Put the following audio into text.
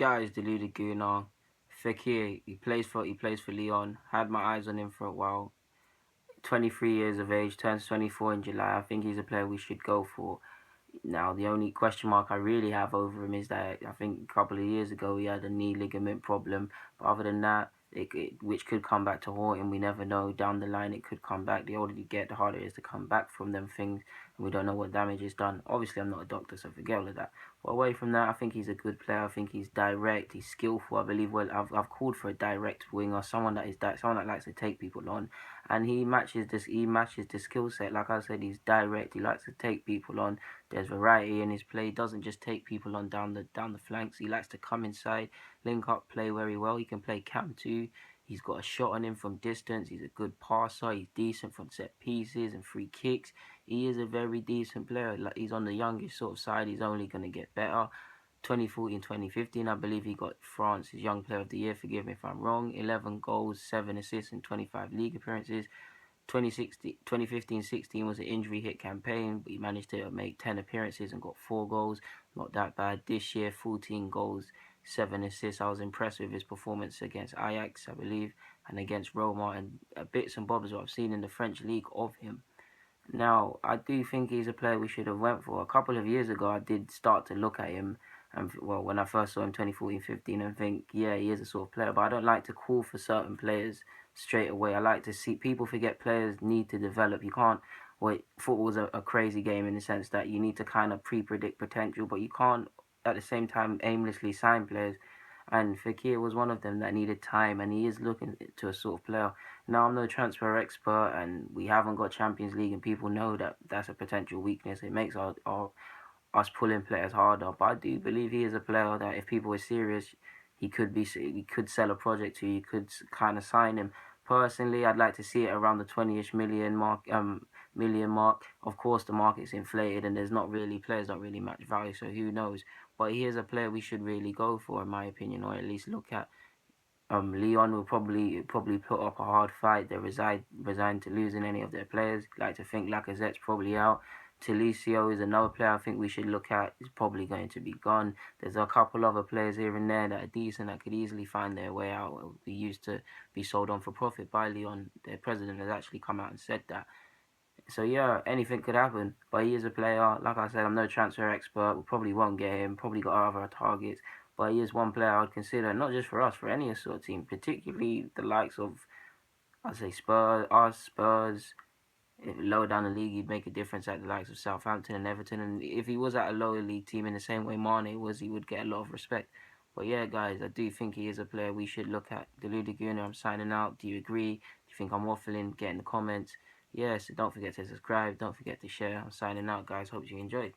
guy is the Luguna. Fekir, he plays for Lyon. Had my eyes on him for a while. 23 years of age, turns 24 in July. I think he's a player we should go for. Now, the only question mark I really have over him is that I think a couple of years ago he had a knee ligament problem. But other than that, which could come back to haunt him, we never know. Down the line, it could come back. The older you get, the harder it is to come back from them things. And we don't know what damage is done. Obviously, I'm not a doctor, so forget all of that. But away from that, I think he's a good player. I think he's direct. He's skillful. I believe. Well, I've called for a direct winger, someone that is someone that likes to take people on, and he matches this. He matches the skill set. Like I said, he's direct. He likes to take people on. There's variety in his play. He doesn't just take people on down the flanks. He likes to come inside, link up, play very well. He can play cam too. He's got a shot on him from distance. He's a good passer. He's decent from set pieces and free kicks. He is a very decent player. Like, he's on the youngest sort of side. He's only going to get better. 2014, 2015, I believe he got France's Young Player of the Year. Forgive me if I'm wrong. 11 goals, 7 assists, and 25 league appearances. 2015-16 was an injury hit campaign, but he managed to make 10 appearances and got 4 goals. Not that bad. This year, 14 goals, 7 assists. I was impressed with his performance against Ajax, I believe, and against Roma, and bits and bobs what I've seen in the French league of him. Now, I do think he's a player we should have went for. A couple of years ago, I did start to look at him, and well, when I first saw him 2014-15, and think, yeah, he is a sort of player, but I don't like to call for certain players straight away. I like to see people forget players need to develop. You can't wait. Football's a crazy game in the sense that you need to kind of pre-predict potential, but you can't at the same time aimlessly sign players. And Fekir was one of them that needed time, and he is looking to a sort of player. Now, I'm no transfer expert, and we haven't got Champions League, and people know that that's a potential weakness. It makes us pulling players harder. But I do believe he is a player that if people were serious, he could sell a project to. You could kind of sign him. Personally, I'd like to see it around the 20ish million mark. Of course, the market's inflated, and there's not really players don't really match value. So who knows? But he is a player we should really go for, in my opinion, or at least look at. Lyon will probably put up a hard fight. They're resigned to losing any of their players. Like to think Lacazette's probably out. Talisio is another player I think we should look at. Is probably going to be gone. There's a couple other players here and there that are decent that could easily find their way out. Or be used to be sold on for profit by Lyon. Their president has actually come out and said that. So yeah, anything could happen. But he is a player. Like I said, I'm no transfer expert. We probably won't get him. Probably got other targets. But he is one player I'd consider, not just for us, for any sort of team, particularly the likes of, I'd say Spurs. If lower down the league, he'd make a difference at the likes of Southampton and Everton. And if he was at a lower league team in the same way Mane was, he would get a lot of respect. But yeah, guys, I do think he is a player we should look at. The Luguna, I'm signing out. Do you agree? Do you think I'm waffling? Get in the comments. Yeah, so don't forget to subscribe. Don't forget to share. I'm signing out, guys. Hope you enjoyed.